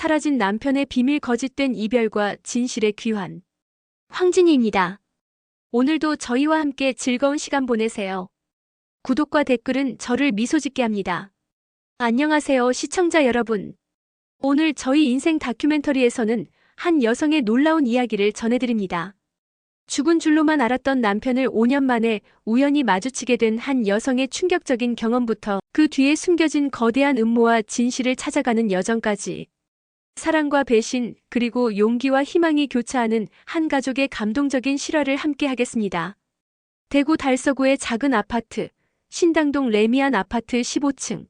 사라진 남편의 비밀 거짓된 이별과 진실의 귀환. 황진이입니다. 오늘도 저희와 함께 즐거운 시간 보내세요. 구독과 댓글은 저를 미소짓게 합니다. 안녕하세요, 시청자 여러분. 오늘 저희 인생 다큐멘터리에서는 한 여성의 놀라운 이야기를 전해드립니다. 죽은 줄로만 알았던 남편을 5년 만에 우연히 마주치게 된 한 여성의 충격적인 경험부터 그 뒤에 숨겨진 거대한 음모와 진실을 찾아가는 여정까지. 사랑과 배신, 그리고 용기와 희망이 교차하는 한 가족의 감동적인 실화를 함께 하겠습니다. 대구 달서구의 작은 아파트, 신당동 레미안 아파트 15층.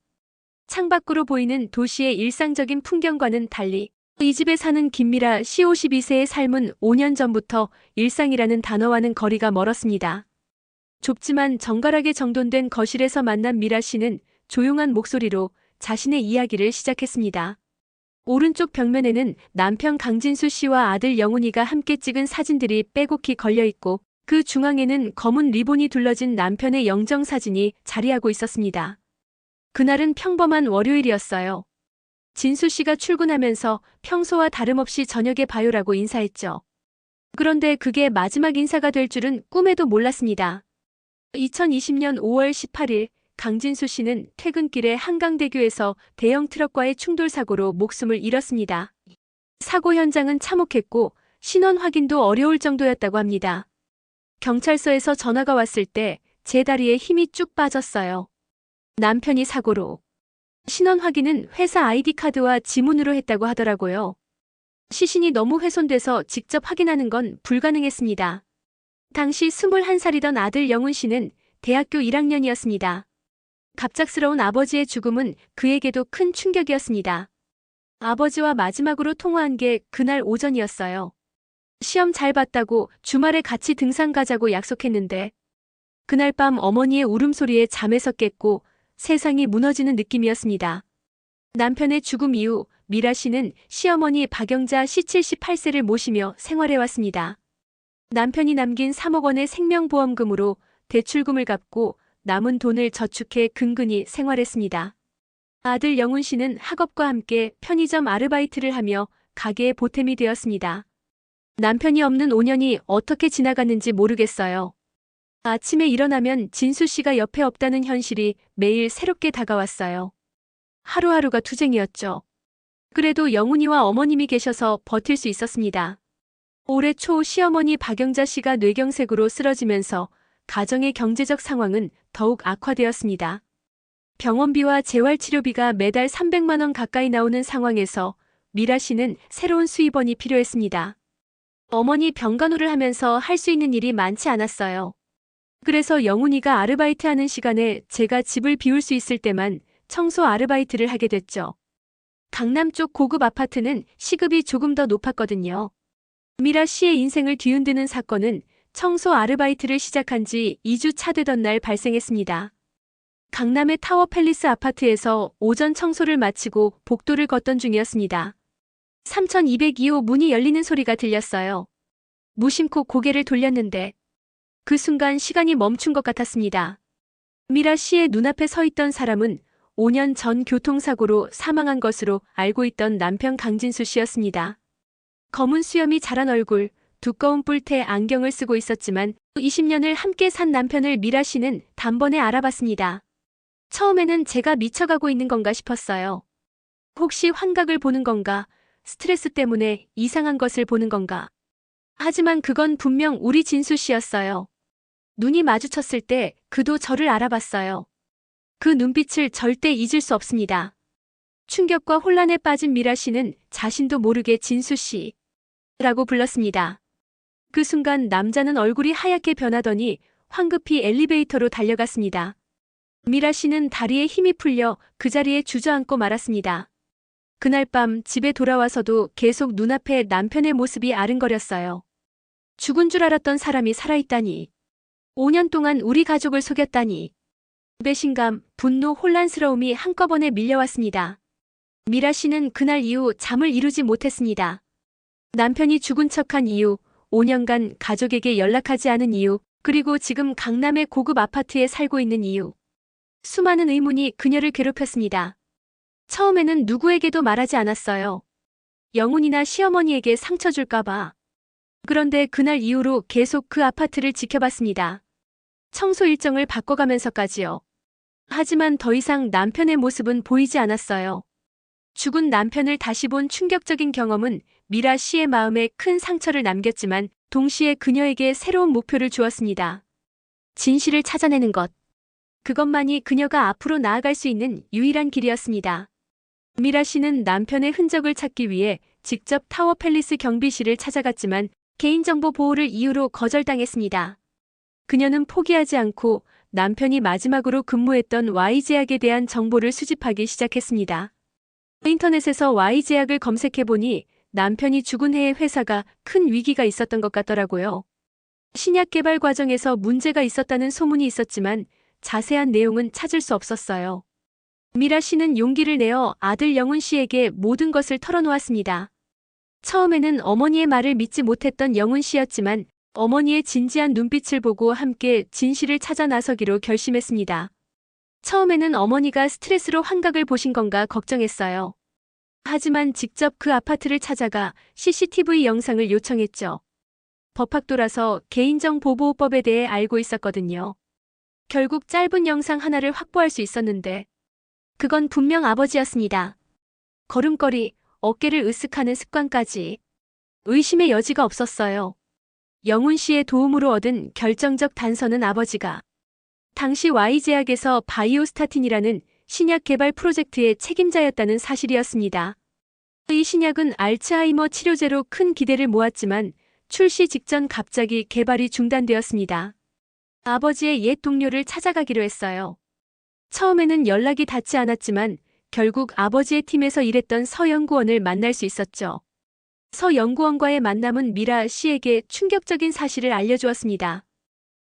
창밖으로 보이는 도시의 일상적인 풍경과는 달리 이 집에 사는 김미라 씨 52세의 삶은 5년 전부터 일상이라는 단어와는 거리가 멀었습니다. 좁지만 정갈하게 정돈된 거실에서 만난 미라 씨는 조용한 목소리로 자신의 이야기를 시작했습니다. 오른쪽 벽면에는 남편 강진수 씨와 아들 영훈이가 함께 찍은 사진들이 빼곡히 걸려있고 그 중앙에는 검은 리본이 둘러진 남편의 영정사진이 자리하고 있었습니다. 그날은 평범한 월요일이었어요. 진수 씨가 출근하면서 평소와 다름없이 저녁에 봐요라고 인사했죠. 그런데 그게 마지막 인사가 될 줄은 꿈에도 몰랐습니다. 2020년 5월 18일 강진수 씨는 퇴근길에 한강대교에서 대형 트럭과의 충돌 사고로 목숨을 잃었습니다. 사고 현장은 참혹했고 신원 확인도 어려울 정도였다고 합니다. 경찰서에서 전화가 왔을 때 제 다리에 힘이 쭉 빠졌어요. 남편이 사고로. 신원 확인은 회사 아이디카드와 지문으로 했다고 하더라고요. 시신이 너무 훼손돼서 직접 확인하는 건 불가능했습니다. 당시 21살이던 아들 영훈 씨는 대학교 1학년이었습니다. 갑작스러운 아버지의 죽음은 그에게도 큰 충격이었습니다. 아버지와 마지막으로 통화한 게 그날 오전이었어요. 시험 잘 봤다고 주말에 같이 등산 가자고 약속했는데 그날 밤 어머니의 울음소리에 잠에서 깼고 세상이 무너지는 느낌이었습니다. 남편의 죽음 이후 미라 씨는 시어머니 박영자 씨 78세를 모시며 생활해왔습니다. 남편이 남긴 3억 원의 생명보험금으로 대출금을 갚고 남은 돈을 저축해 근근히 생활했습니다. 아들 영훈 씨는 학업과 함께 편의점 아르바이트를 하며 가게에 보탬이 되었습니다. 남편이 없는 5년이 어떻게 지나갔는지 모르겠어요. 아침에 일어나면 진수 씨가 옆에 없다는 현실이 매일 새롭게 다가왔어요. 하루하루가 투쟁이었죠. 그래도 영훈이와 어머님이 계셔서 버틸 수 있었습니다. 올해 초 시어머니 박영자 씨가 뇌경색으로 쓰러지면서 가정의 경제적 상황은 더욱 악화되었습니다. 병원비와 재활치료비가 매달 300만 원 가까이 나오는 상황에서 미라 씨는 새로운 수입원이 필요했습니다. 어머니 병간호를 하면서 할 수 있는 일이 많지 않았어요. 그래서 영훈이가 아르바이트하는 시간에 제가 집을 비울 수 있을 때만 청소 아르바이트를 하게 됐죠. 강남 쪽 고급 아파트는 시급이 조금 더 높았거든요. 미라 씨의 인생을 뒤흔드는 사건은 청소 아르바이트를 시작한 지 2주 차 되던 날 발생했습니다. 강남의 타워 팰리스 아파트에서 오전 청소를 마치고 복도를 걷던 중이었습니다. 3202호 문이 열리는 소리가 들렸어요. 무심코 고개를 돌렸는데 그 순간 시간이 멈춘 것 같았습니다. 미라 씨의 눈앞에 서 있던 사람은 5년 전 교통사고로 사망한 것으로 알고 있던 남편 강진수 씨였습니다. 검은 수염이 자란 얼굴, 두꺼운 뿔테 안경을 쓰고 있었지만 20년을 함께 산 남편을 미라 씨는 단번에 알아봤습니다. 처음에는 제가 미쳐가고 있는 건가 싶었어요. 혹시 환각을 보는 건가, 스트레스 때문에 이상한 것을 보는 건가. 하지만 그건 분명 우리 진수 씨였어요. 눈이 마주쳤을 때 그도 저를 알아봤어요. 그 눈빛을 절대 잊을 수 없습니다. 충격과 혼란에 빠진 미라 씨는 자신도 모르게 진수 씨라고 불렀습니다. 그 순간 남자는 얼굴이 하얗게 변하더니 황급히 엘리베이터로 달려갔습니다. 미라 씨는 다리에 힘이 풀려 그 자리에 주저앉고 말았습니다. 그날 밤 집에 돌아와서도 계속 눈앞에 남편의 모습이 아른거렸어요. 죽은 줄 알았던 사람이 살아있다니. 5년 동안 우리 가족을 속였다니. 배신감, 분노, 혼란스러움이 한꺼번에 밀려왔습니다. 미라 씨는 그날 이후 잠을 이루지 못했습니다. 남편이 죽은 척한 이유, 5년간 가족에게 연락하지 않은 이유, 그리고 지금 강남의 고급 아파트에 살고 있는 이유. 수많은 의문이 그녀를 괴롭혔습니다. 처음에는 누구에게도 말하지 않았어요. 영훈이나 시어머니에게 상처 줄까봐. 그런데 그날 이후로 계속 그 아파트를 지켜봤습니다. 청소 일정을 바꿔가면서까지요. 하지만 더 이상 남편의 모습은 보이지 않았어요. 죽은 남편을 다시 본 충격적인 경험은 미라 씨의 마음에 큰 상처를 남겼지만 동시에 그녀에게 새로운 목표를 주었습니다. 진실을 찾아내는 것. 그것만이 그녀가 앞으로 나아갈 수 있는 유일한 길이었습니다. 미라 씨는 남편의 흔적을 찾기 위해 직접 타워 팰리스 경비실을 찾아갔지만 개인정보 보호를 이유로 거절당했습니다. 그녀는 포기하지 않고 남편이 마지막으로 근무했던 Y제약에 대한 정보를 수집하기 시작했습니다. 인터넷에서 Y제약을 검색해보니 남편이 죽은 해에 회사가 큰 위기가 있었던 것 같더라고요. 신약 개발 과정에서 문제가 있었다는 소문이 있었지만 자세한 내용은 찾을 수 없었어요. 미라 씨는 용기를 내어 아들 영훈 씨에게 모든 것을 털어놓았습니다. 처음에는 어머니의 말을 믿지 못했던 영훈 씨였지만 어머니의 진지한 눈빛을 보고 함께 진실을 찾아 나서기로 결심했습니다. 처음에는 어머니가 스트레스로 환각을 보신 건가 걱정했어요. 하지만 직접 그 아파트를 찾아가 CCTV 영상을 요청했죠. 법학도라서 개인정보보호법에 대해 알고 있었거든요. 결국 짧은 영상 하나를 확보할 수 있었는데 그건 분명 아버지였습니다. 걸음걸이, 어깨를 으쓱하는 습관까지 의심의 여지가 없었어요. 영훈 씨의 도움으로 얻은 결정적 단서는 아버지가 당시 Y제약에서 바이오스타틴이라는 신약 개발 프로젝트의 책임자였다는 사실이었습니다. 이 신약은 알츠하이머 치료제로 큰 기대를 모았지만 출시 직전 갑자기 개발이 중단되었습니다. 아버지의 옛 동료를 찾아가기로 했어요. 처음에는 연락이 닿지 않았지만 결국 아버지의 팀에서 일했던 서 연구원을 만날 수 있었죠. 서 연구원과의 만남은 미라 씨에게 충격적인 사실을 알려주었습니다.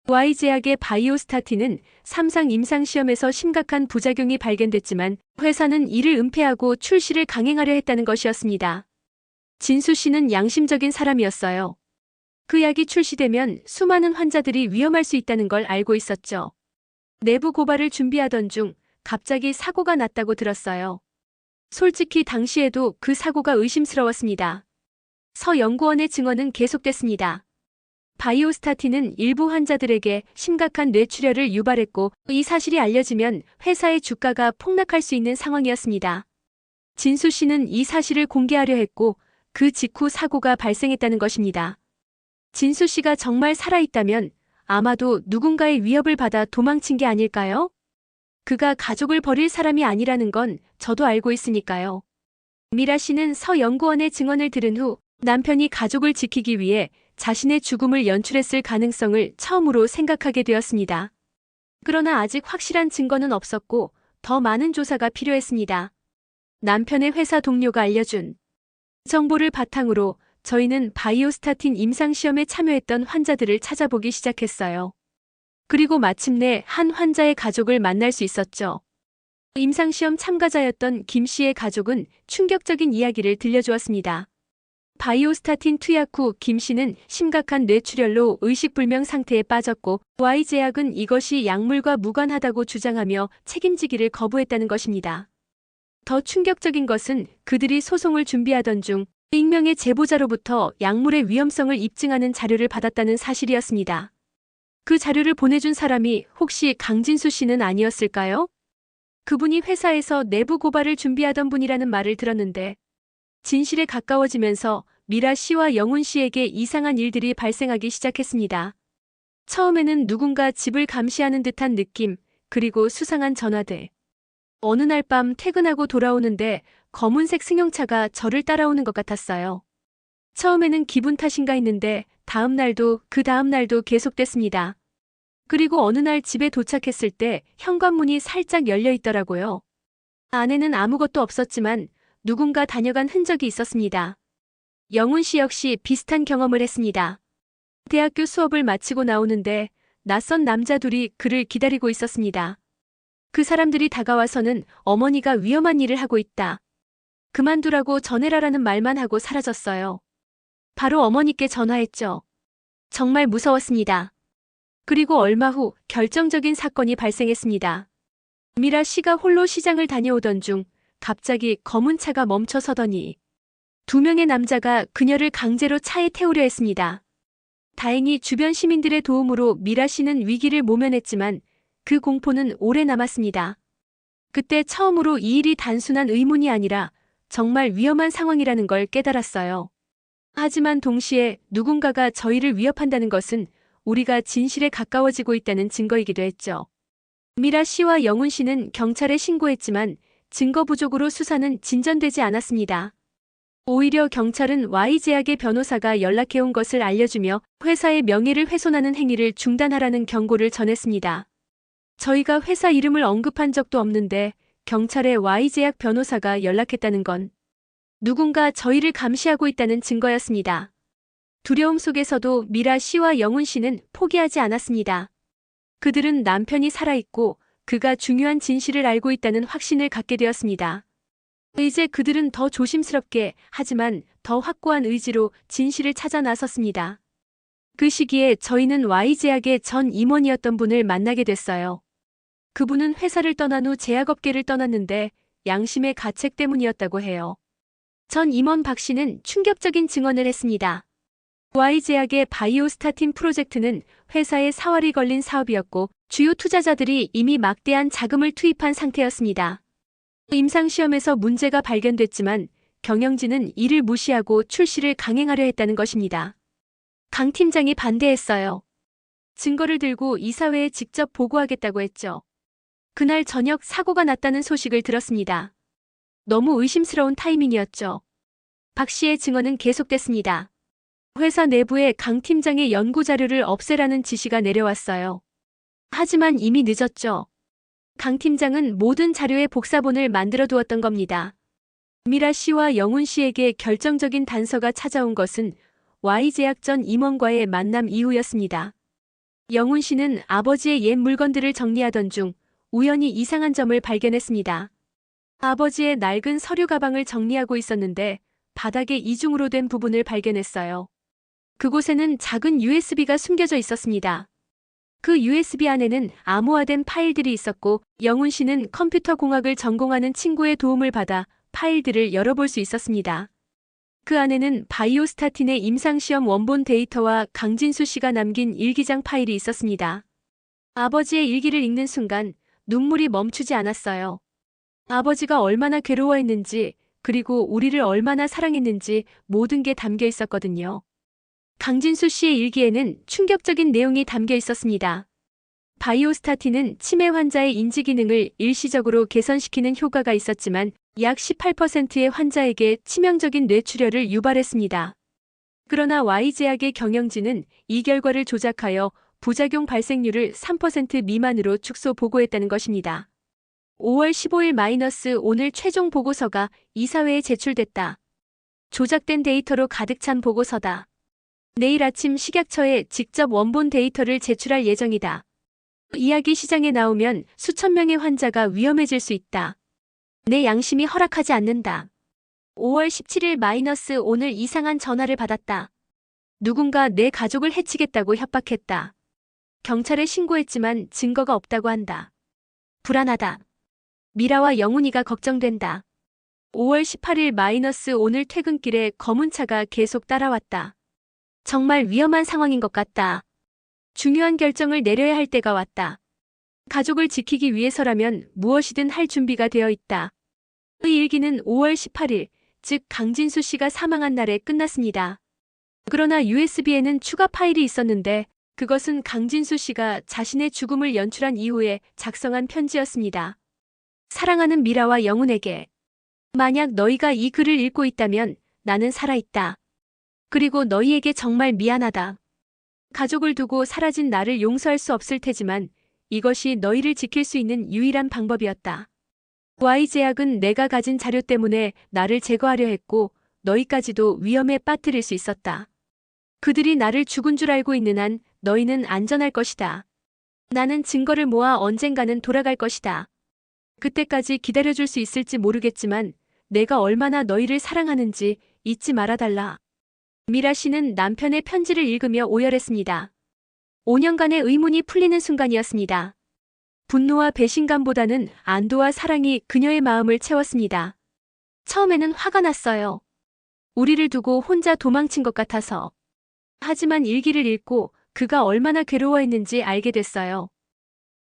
Y제약의 바이오스타틴은 3상 임상시험에서 심각한 부작용이 발견됐지만 회사는 이를 은폐하고 출시를 강행하려 했다는 것이었습니다. 진수 씨는 양심적인 사람이었어요. 그 약이 출시되면 수많은 환자들이 위험할 수 있다는 걸 알고 있었죠. 내부 고발을 준비하던 중 갑자기 사고가 났다고 들었어요. 솔직히 당시에도 그 사고가 의심스러웠습니다. 서 연구원의 증언은 계속됐습니다. 바이오스타틴은 일부 환자들에게 심각한 뇌출혈을 유발했고 이 사실이 알려지면 회사의 주가가 폭락할 수 있는 상황이었습니다. 진수 씨는 이 사실을 공개하려 했고 그 직후 사고가 발생했다는 것입니다. 진수 씨가 정말 살아있다면 아마도 누군가의 위협을 받아 도망친 게 아닐까요? 그가 가족을 버릴 사람이 아니라는 건 저도 알고 있으니까요. 미라 씨는 서 연구원의 증언을 들은 후 남편이 가족을 지키기 위해 자신의 죽음을 연출했을 가능성을 처음으로 생각하게 되었습니다. 그러나 아직 확실한 증거는 없었고 더 많은 조사가 필요했습니다. 남편의 회사 동료가 알려준 정보를 바탕으로 저희는 바이오스타틴 임상시험에 참여했던 환자들을 찾아보기 시작했어요. 그리고 마침내 한 환자의 가족을 만날 수 있었죠. 임상시험 참가자였던 김 씨의 가족은 충격적인 이야기를 들려주었습니다. 바이오스타틴 투약 후 김 씨는 심각한 뇌출혈로 의식불명 상태에 빠졌고 Y제약은 이것이 약물과 무관하다고 주장하며 책임지기를 거부했다는 것입니다. 더 충격적인 것은 그들이 소송을 준비하던 중 익명의 제보자로부터 약물의 위험성을 입증하는 자료를 받았다는 사실이었습니다. 그 자료를 보내준 사람이 혹시 강진수 씨는 아니었을까요? 그분이 회사에서 내부 고발을 준비하던 분이라는 말을 들었는데 진실에 가까워지면서 미라 씨와 영훈 씨에게 이상한 일들이 발생하기 시작했습니다. 처음에는 누군가 집을 감시하는 듯한 느낌, 그리고 수상한 전화들. 어느 날 밤 퇴근하고 돌아오는데 검은색 승용차가 저를 따라오는 것 같았어요. 처음에는 기분 탓인가 했는데 다음 날도 그 다음 날도 계속됐습니다. 그리고 어느 날 집에 도착했을 때 현관문이 살짝 열려 있더라고요. 안에는 아무것도 없었지만 누군가 다녀간 흔적이 있었습니다. 영훈 씨 역시 비슷한 경험을 했습니다. 대학교 수업을 마치고 나오는데 낯선 남자 둘이 그를 기다리고 있었습니다. 그 사람들이 다가와서는 어머니가 위험한 일을 하고 있다. 그만두라고 전해라라는 말만 하고 사라졌어요. 바로 어머니께 전화했죠. 정말 무서웠습니다. 그리고 얼마 후 결정적인 사건이 발생했습니다. 미라 씨가 홀로 시장을 다녀오던 중 갑자기 검은 차가 멈춰 서더니 두 명의 남자가 그녀를 강제로 차에 태우려 했습니다. 다행히 주변 시민들의 도움으로 미라 씨는 위기를 모면했지만 그 공포는 오래 남았습니다. 그때 처음으로 이 일이 단순한 의문이 아니라 정말 위험한 상황이라는 걸 깨달았어요. 하지만 동시에 누군가가 저희를 위협한다는 것은 우리가 진실에 가까워지고 있다는 증거이기도 했죠. 미라 씨와 영훈 씨는 경찰에 신고했지만 증거 부족으로 수사는 진전되지 않았습니다. 오히려 경찰은 Y제약의 변호사가 연락해온 것을 알려주며 회사의 명예를 훼손하는 행위를 중단하라는 경고를 전했습니다. 저희가 회사 이름을 언급한 적도 없는데 경찰에 Y제약 변호사가 연락했다는 건 누군가 저희를 감시하고 있다는 증거였습니다. 두려움 속에서도 미라 씨와 영훈 씨는 포기하지 않았습니다. 그들은 남편이 살아있고 그가 중요한 진실을 알고 있다는 확신을 갖게 되었습니다. 이제 그들은 더 조심스럽게 하지만 더 확고한 의지로 진실을 찾아 나섰습니다. 그 시기에 저희는 Y제약의 전 임원이었던 분을 만나게 됐어요. 그분은 회사를 떠난 후 제약업계를 떠났는데 양심의 가책 때문이었다고 해요. 전 임원 박 씨는 충격적인 증언을 했습니다. Y제약의 바이오스타틴 프로젝트는 회사의 사활이 걸린 사업이었고 주요 투자자들이 이미 막대한 자금을 투입한 상태였습니다. 임상시험에서 문제가 발견됐지만 경영진은 이를 무시하고 출시를 강행하려 했다는 것입니다. 강 팀장이 반대했어요. 증거를 들고 이사회에 직접 보고하겠다고 했죠. 그날 저녁 사고가 났다는 소식을 들었습니다. 너무 의심스러운 타이밍이었죠. 박 씨의 증언은 계속됐습니다. 회사 내부에 강 팀장의 연구 자료를 없애라는 지시가 내려왔어요. 하지만 이미 늦었죠. 강 팀장은 모든 자료의 복사본을 만들어 두었던 겁니다. 미라 씨와 영훈 씨에게 결정적인 단서가 찾아온 것은 Y제약 전 임원과의 만남 이후였습니다. 영훈 씨는 아버지의 옛 물건들을 정리하던 중 우연히 이상한 점을 발견했습니다. 아버지의 낡은 서류 가방을 정리하고 있었는데 바닥에 이중으로 된 부분을 발견했어요. 그곳에는 작은 USB가 숨겨져 있었습니다. 그 USB 안에는 암호화된 파일들이 있었고 영훈 씨는 컴퓨터 공학을 전공하는 친구의 도움을 받아 파일들을 열어볼 수 있었습니다. 그 안에는 바이오스타틴의 임상시험 원본 데이터와 강진수 씨가 남긴 일기장 파일이 있었습니다. 아버지의 일기를 읽는 순간 눈물이 멈추지 않았어요. 아버지가 얼마나 괴로워했는지 그리고 우리를 얼마나 사랑했는지 모든 게 담겨 있었거든요. 강진수 씨의 일기에는 충격적인 내용이 담겨 있었습니다. 바이오스타틴은 치매 환자의 인지 기능을 일시적으로 개선시키는 효과가 있었지만 약 18%의 환자에게 치명적인 뇌출혈을 유발했습니다. 그러나 Y제약의 경영진은 이 결과를 조작하여 부작용 발생률을 3% 미만으로 축소 보고했다는 것입니다. 5월 15일 오늘 최종 보고서가 이사회에 제출됐다. 조작된 데이터로 가득 찬 보고서다. 내일 아침 식약처에 직접 원본 데이터를 제출할 예정이다. 이야기 시장에 나오면 수천 명의 환자가 위험해질 수 있다. 내 양심이 허락하지 않는다. 5월 17일 오늘 이상한 전화를 받았다. 누군가 내 가족을 해치겠다고 협박했다. 경찰에 신고했지만 증거가 없다고 한다. 불안하다. 미라와 영훈이가 걱정된다. 5월 18일 오늘 퇴근길에 검은 차가 계속 따라왔다. 정말 위험한 상황인 것 같다. 중요한 결정을 내려야 할 때가 왔다. 가족을 지키기 위해서라면 무엇이든 할 준비가 되어 있다. 이 일기는 5월 18일, 즉 강진수 씨가 사망한 날에 끝났습니다. 그러나 USB에는 추가 파일이 있었는데 그것은 강진수 씨가 자신의 죽음을 연출한 이후에 작성한 편지였습니다. 사랑하는 미라와 영훈에게. 만약 너희가 이 글을 읽고 있다면 나는 살아있다. 그리고 너희에게 정말 미안하다. 가족을 두고 사라진 나를 용서할 수 없을 테지만 이것이 너희를 지킬 수 있는 유일한 방법이었다. Y제약은 내가 가진 자료 때문에 나를 제거하려 했고 너희까지도 위험에 빠뜨릴 수 있었다. 그들이 나를 죽은 줄 알고 있는 한 너희는 안전할 것이다. 나는 증거를 모아 언젠가는 돌아갈 것이다. 그때까지 기다려줄 수 있을지 모르겠지만 내가 얼마나 너희를 사랑하는지 잊지 말아달라. 미라 씨는 남편의 편지를 읽으며 오열했습니다. 5년간의 의문이 풀리는 순간이었습니다. 분노와 배신감보다는 안도와 사랑이 그녀의 마음을 채웠습니다. 처음에는 화가 났어요. 우리를 두고 혼자 도망친 것 같아서. 하지만 일기를 읽고 그가 얼마나 괴로워했는지 알게 됐어요.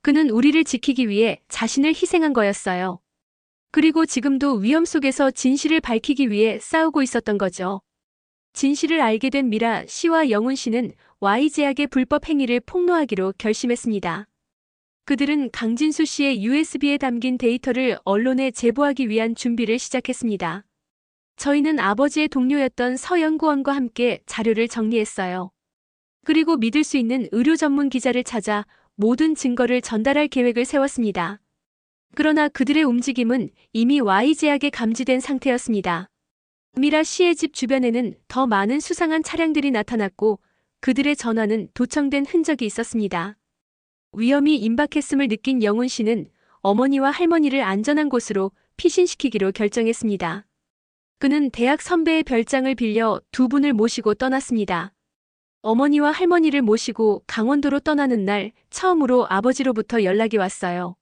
그는 우리를 지키기 위해 자신을 희생한 거였어요. 그리고 지금도 위험 속에서 진실을 밝히기 위해 싸우고 있었던 거죠. 진실을 알게 된 미라 씨와 영훈 씨는 Y제약의 불법 행위를 폭로하기로 결심했습니다. 그들은 강진수 씨의 USB에 담긴 데이터를 언론에 제보하기 위한 준비를 시작했습니다. 저희는 아버지의 동료였던 서 연구원과 함께 자료를 정리했어요. 그리고 믿을 수 있는 의료 전문 기자를 찾아 모든 증거를 전달할 계획을 세웠습니다. 그러나 그들의 움직임은 이미 Y제약에 감지된 상태였습니다. 미라 씨의 집 주변에는 더 많은 수상한 차량들이 나타났고 그들의 전화는 도청된 흔적이 있었습니다. 위험이 임박했음을 느낀 영훈 씨는 어머니와 할머니를 안전한 곳으로 피신시키기로 결정했습니다. 그는 대학 선배의 별장을 빌려 두 분을 모시고 떠났습니다. 어머니와 할머니를 모시고 강원도로 떠나는 날 처음으로 아버지로부터 연락이 왔어요.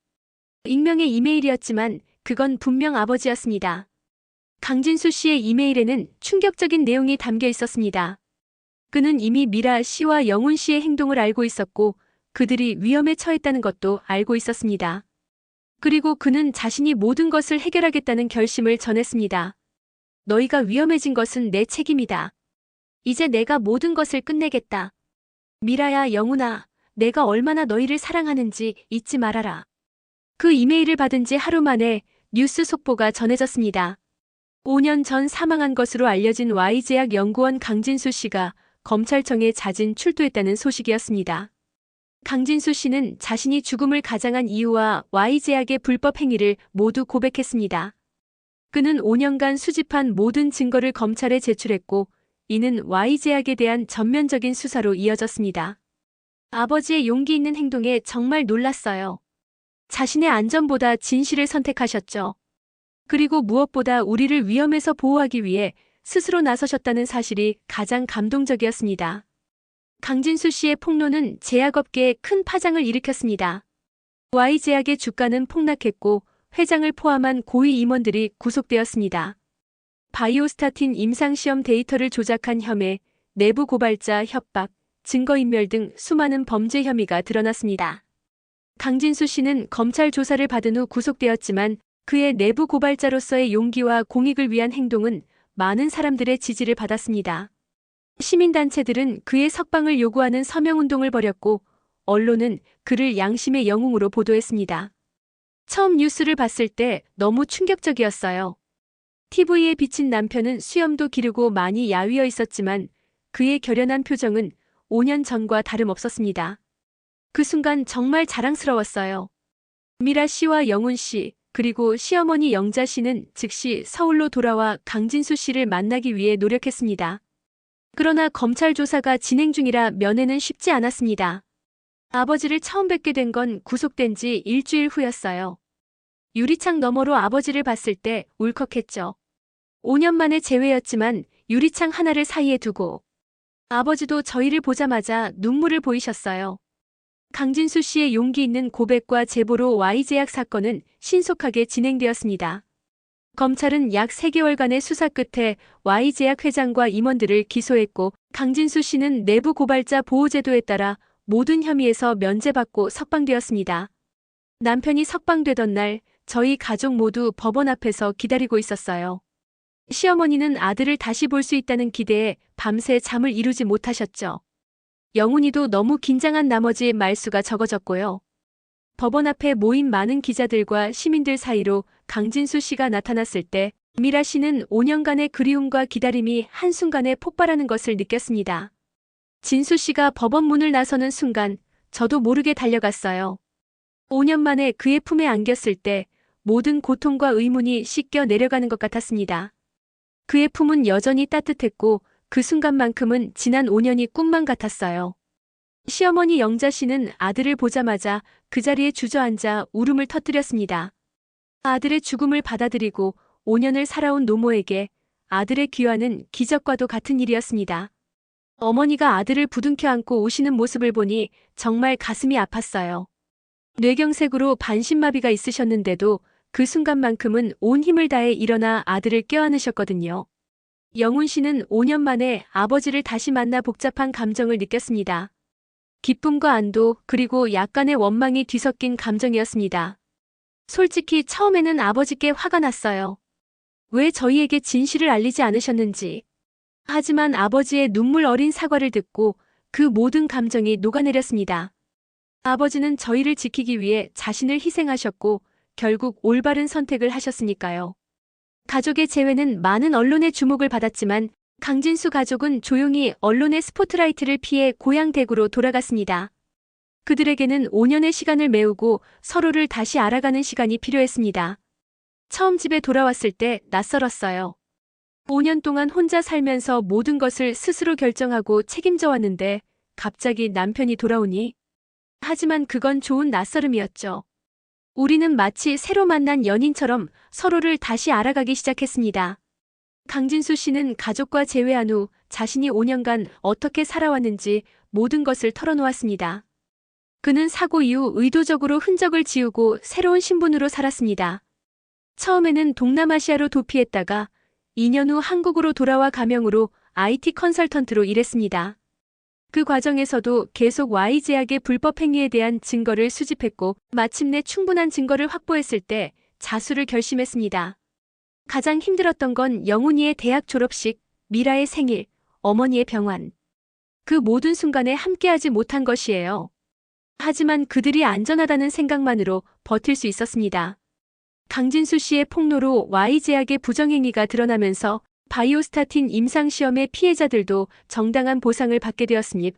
익명의 이메일이었지만 그건 분명 아버지였습니다. 강진수 씨의 이메일에는 충격적인 내용이 담겨 있었습니다. 그는 이미 미라 씨와 영훈 씨의 행동을 알고 있었고 그들이 위험에 처했다는 것도 알고 있었습니다. 그리고 그는 자신이 모든 것을 해결하겠다는 결심을 전했습니다. 너희가 위험해진 것은 내 책임이다. 이제 내가 모든 것을 끝내겠다. 미라야, 영훈아, 내가 얼마나 너희를 사랑하는지 잊지 말아라. 그 이메일을 받은 지 하루 만에 뉴스 속보가 전해졌습니다. 5년 전 사망한 것으로 알려진 Y제약 연구원 강진수 씨가 검찰청에 자진 출두했다는 소식이었습니다. 강진수 씨는 자신이 죽음을 가장한 이유와 Y제약의 불법 행위를 모두 고백했습니다. 그는 5년간 수집한 모든 증거를 검찰에 제출했고 이는 Y제약에 대한 전면적인 수사로 이어졌습니다. 아버지의 용기 있는 행동에 정말 놀랐어요. 자신의 안전보다 진실을 선택하셨죠. 그리고 무엇보다 우리를 위험에서 보호하기 위해 스스로 나서셨다는 사실이 가장 감동적이었습니다. 강진수 씨의 폭로는 제약업계에 큰 파장을 일으켰습니다. Y제약의 주가는 폭락했고 회장을 포함한 고위 임원들이 구속되었습니다. 바이오스타틴 임상시험 데이터를 조작한 혐의, 내부 고발자 협박, 증거인멸 등 수많은 범죄 혐의가 드러났습니다. 강진수 씨는 검찰 조사를 받은 후 구속되었지만 그의 내부 고발자로서의 용기와 공익을 위한 행동은 많은 사람들의 지지를 받았습니다. 시민단체들은 그의 석방을 요구하는 서명운동을 벌였고 언론은 그를 양심의 영웅으로 보도했습니다. 처음 뉴스를 봤을 때 너무 충격적이었어요. TV에 비친 남편은 수염도 기르고 많이 야위어 있었지만 그의 결연한 표정은 5년 전과 다름없었습니다. 그 순간 정말 자랑스러웠어요. 미라 씨와 영훈 씨, 그리고 시어머니 영자 씨는 즉시 서울로 돌아와 강진수 씨를 만나기 위해 노력했습니다. 그러나 검찰 조사가 진행 중이라 면회는 쉽지 않았습니다. 아버지를 처음 뵙게 된 건 구속된 지 일주일 후였어요. 유리창 너머로 아버지를 봤을 때 울컥했죠. 5년 만에 재회였지만 유리창 하나를 사이에 두고 아버지도 저희를 보자마자 눈물을 보이셨어요. 강진수 씨의 용기 있는 고백과 제보로 Y제약 사건은 신속하게 진행되었습니다. 검찰은 약 3개월간의 수사 끝에 Y제약 회장과 임원들을 기소했고 강진수 씨는 내부 고발자 보호제도에 따라 모든 혐의에서 면제받고 석방되었습니다. 남편이 석방되던 날 저희 가족 모두 법원 앞에서 기다리고 있었어요. 시어머니는 아들을 다시 볼 수 있다는 기대에 밤새 잠을 이루지 못하셨죠. 영훈이도 너무 긴장한 나머지 말수가 적어졌고요. 법원 앞에 모인 많은 기자들과 시민들 사이로 강진수 씨가 나타났을 때 미라 씨는 5년간의 그리움과 기다림이 한순간에 폭발하는 것을 느꼈습니다. 진수 씨가 법원 문을 나서는 순간 저도 모르게 달려갔어요. 5년 만에 그의 품에 안겼을 때 모든 고통과 의문이 씻겨 내려가는 것 같았습니다. 그의 품은 여전히 따뜻했고 그 순간만큼은 지난 5년이 꿈만 같았어요. 시어머니 영자 씨는 아들을 보자마자 그 자리에 주저앉아 울음을 터뜨렸습니다. 아들의 죽음을 받아들이고 5년을 살아온 노모에게 아들의 귀환은 기적과도 같은 일이었습니다. 어머니가 아들을 부둥켜 안고 우시는 모습을 보니 정말 가슴이 아팠어요. 뇌경색으로 반신마비가 있으셨는데도 그 순간만큼은 온 힘을 다해 일어나 아들을 껴안으셨거든요. 영훈 씨는 5년 만에 아버지를 다시 만나 복잡한 감정을 느꼈습니다. 기쁨과 안도, 그리고 약간의 원망이 뒤섞인 감정이었습니다. 솔직히 처음에는 아버지께 화가 났어요. 왜 저희에게 진실을 알리지 않으셨는지. 하지만 아버지의 눈물 어린 사과를 듣고 그 모든 감정이 녹아내렸습니다. 아버지는 저희를 지키기 위해 자신을 희생하셨고 결국 올바른 선택을 하셨으니까요. 가족의 재회는 많은 언론의 주목을 받았지만 강진수 가족은 조용히 언론의 스포트라이트를 피해 고향 대구로 돌아갔습니다. 그들에게는 5년의 시간을 메우고 서로를 다시 알아가는 시간이 필요했습니다. 처음 집에 돌아왔을 때 낯설었어요. 5년 동안 혼자 살면서 모든 것을 스스로 결정하고 책임져 왔는데 갑자기 남편이 돌아오니. 하지만 그건 좋은 낯설음이었죠. 우리는 마치 새로 만난 연인처럼 서로를 다시 알아가기 시작했습니다. 강진수 씨는 가족과 재회한 후 자신이 5년간 어떻게 살아왔는지 모든 것을 털어놓았습니다. 그는 사고 이후 의도적으로 흔적을 지우고 새로운 신분으로 살았습니다. 처음에는 동남아시아로 도피했다가 2년 후 한국으로 돌아와 가명으로 IT 컨설턴트로 일했습니다. 그 과정에서도 계속 Y제약의 불법 행위에 대한 증거를 수집했고 마침내 충분한 증거를 확보했을 때 자수를 결심했습니다. 가장 힘들었던 건 영훈이의 대학 졸업식, 미라의 생일, 어머니의 병환. 그 모든 순간에 함께하지 못한 것이에요. 하지만 그들이 안전하다는 생각만으로 버틸 수 있었습니다. 강진수 씨의 폭로로 Y제약의 부정행위가 드러나면서 바이오스타틴 임상시험의 피해자들도 정당한 보상을 받게 되었으니